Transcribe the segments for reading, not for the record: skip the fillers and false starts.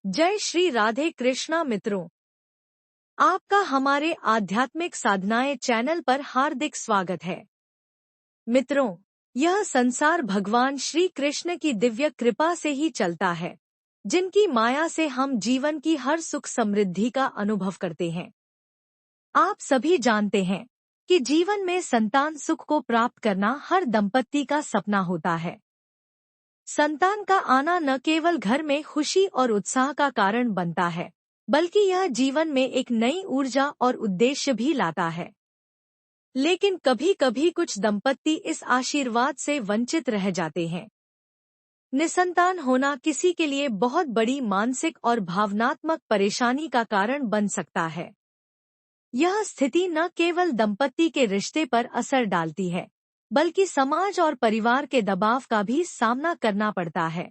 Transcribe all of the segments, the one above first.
जय श्री राधे कृष्णा मित्रों, आपका हमारे आध्यात्मिक साधनाएं चैनल पर हार्दिक स्वागत है। मित्रों, यह संसार भगवान श्री कृष्ण की दिव्य कृपा से ही चलता है, जिनकी माया से हम जीवन की हर सुख समृद्धि का अनुभव करते हैं। आप सभी जानते हैं कि जीवन में संतान सुख को प्राप्त करना हर दंपति का सपना होता है। संतान का आना न केवल घर में खुशी और उत्साह का कारण बनता है, बल्कि यह जीवन में एक नई ऊर्जा और उद्देश्य भी लाता है। लेकिन कभी कभी कुछ दंपति इस आशीर्वाद से वंचित रह जाते हैं। निसंतान होना किसी के लिए बहुत बड़ी मानसिक और भावनात्मक परेशानी का कारण बन सकता है। यह स्थिति न केवल दंपति के रिश्ते पर असर डालती है, बल्कि समाज और परिवार के दबाव का भी सामना करना पड़ता है।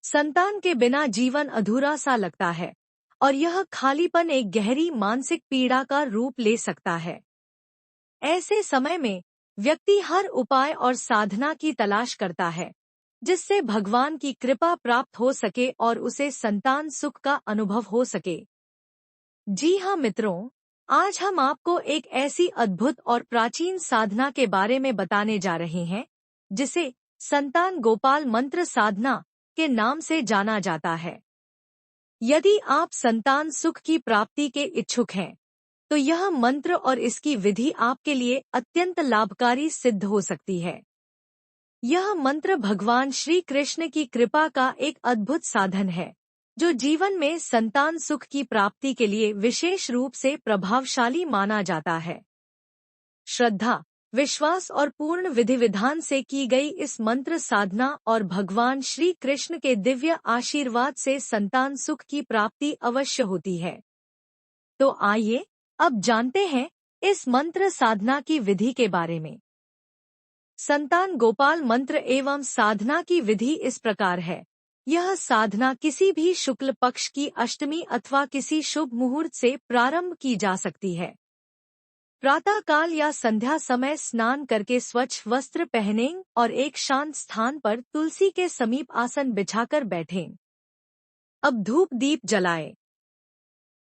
संतान के बिना जीवन अधूरा सा लगता है और यह खालीपन एक गहरी मानसिक पीड़ा का रूप ले सकता है। ऐसे समय में व्यक्ति हर उपाय और साधना की तलाश करता है, जिससे भगवान की कृपा प्राप्त हो सके और उसे संतान सुख का अनुभव हो सके। जी हाँ मित्रों, आज हम आपको एक ऐसी अद्भुत और प्राचीन साधना के बारे में बताने जा रहे हैं, जिसे संतान गोपाल मंत्र साधना के नाम से जाना जाता है। यदि आप संतान सुख की प्राप्ति के इच्छुक हैं, तो यह मंत्र और इसकी विधि आपके लिए अत्यंत लाभकारी सिद्ध हो सकती है। यह मंत्र भगवान श्री कृष्ण की कृपा का एक अद्भुत साधन है, जो जीवन में संतान सुख की प्राप्ति के लिए विशेष रूप से प्रभावशाली माना जाता है। श्रद्धा, विश्वास और पूर्ण विधि विधान से की गई इस मंत्र साधना और भगवान श्री कृष्ण के दिव्य आशीर्वाद से संतान सुख की प्राप्ति अवश्य होती है। तो आइए अब जानते हैं इस मंत्र साधना की विधि के बारे में। संतान गोपाल मंत्र एवं साधना की विधि इस प्रकार है। यह साधना किसी भी शुक्ल पक्ष की अष्टमी अथवा किसी शुभ मुहूर्त से प्रारंभ की जा सकती है। प्रातः काल या संध्या समय स्नान करके स्वच्छ वस्त्र पहनें और एक शांत स्थान पर तुलसी के समीप आसन बिछाकर बैठें। अब धूप दीप जलाएं।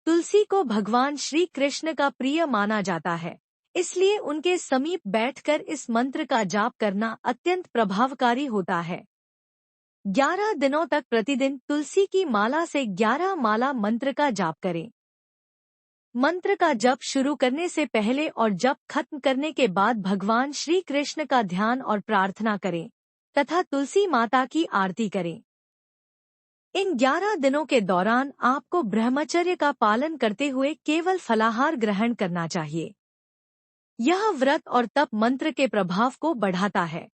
तुलसी को भगवान श्री कृष्ण का प्रिय माना जाता है, इसलिए उनके समीप बैठकर इस मंत्र का जाप करना अत्यंत प्रभावकारी होता है। 11 दिनों तक प्रतिदिन तुलसी की माला से 11 माला मंत्र का जाप करें। मंत्र का जप शुरू करने से पहले और जप खत्म करने के बाद भगवान श्री कृष्ण का ध्यान और प्रार्थना करें तथा तुलसी माता की आरती करें। इन 11 दिनों के दौरान आपको ब्रह्मचर्य का पालन करते हुए केवल फलाहार ग्रहण करना चाहिए। यह व्रत और तप मंत्र के प्रभाव को बढ़ाता है।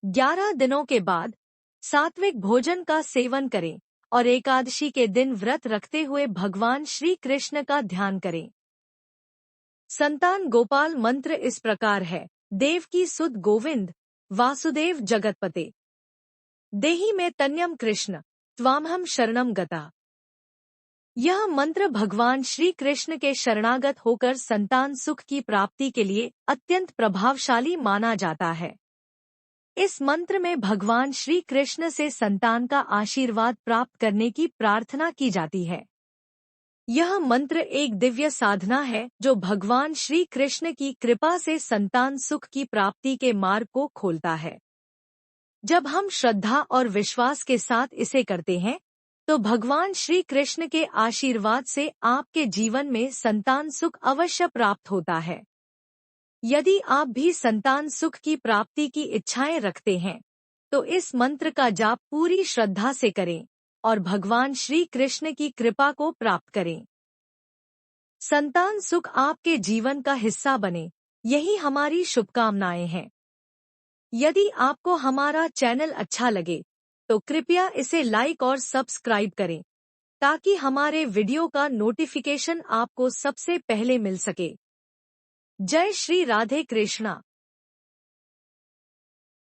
11 दिनों के बाद सात्विक भोजन का सेवन करें और एकादशी के दिन व्रत रखते हुए भगवान श्री कृष्ण का ध्यान करें। संतान गोपाल मंत्र इस प्रकार है। देवकी सुत गोविंद वासुदेव जगतपते देहि में तन्यम कृष्ण त्वामहम शरणम गता। यह मंत्र भगवान श्री कृष्ण के शरणागत होकर संतान सुख की प्राप्ति के लिए अत्यंत प्रभावशाली माना जाता है। इस मंत्र में भगवान श्री कृष्ण से संतान का आशीर्वाद प्राप्त करने की प्रार्थना की जाती है। यह मंत्र एक दिव्य साधना है जो भगवान श्री कृष्ण की कृपा से संतान सुख की प्राप्ति के मार्ग को खोलता है। जब हम श्रद्धा और विश्वास के साथ इसे करते हैं, तो भगवान श्री कृष्ण के आशीर्वाद से आपके जीवन में संतान सुख अवश्य प्राप्त होता है। यदि आप भी संतान सुख की प्राप्ति की इच्छाएं रखते हैं, तो इस मंत्र का जाप पूरी श्रद्धा से करें और भगवान श्री कृष्ण की कृपा को प्राप्त करें। संतान सुख आपके जीवन का हिस्सा बने, यही हमारी शुभकामनाएं हैं। यदि आपको हमारा चैनल अच्छा लगे, तो कृपया इसे लाइक और सब्सक्राइब करें, ताकि हमारे वीडियो का नोटिफिकेशन आपको सबसे पहले मिल सके। जय श्री राधे कृष्णा।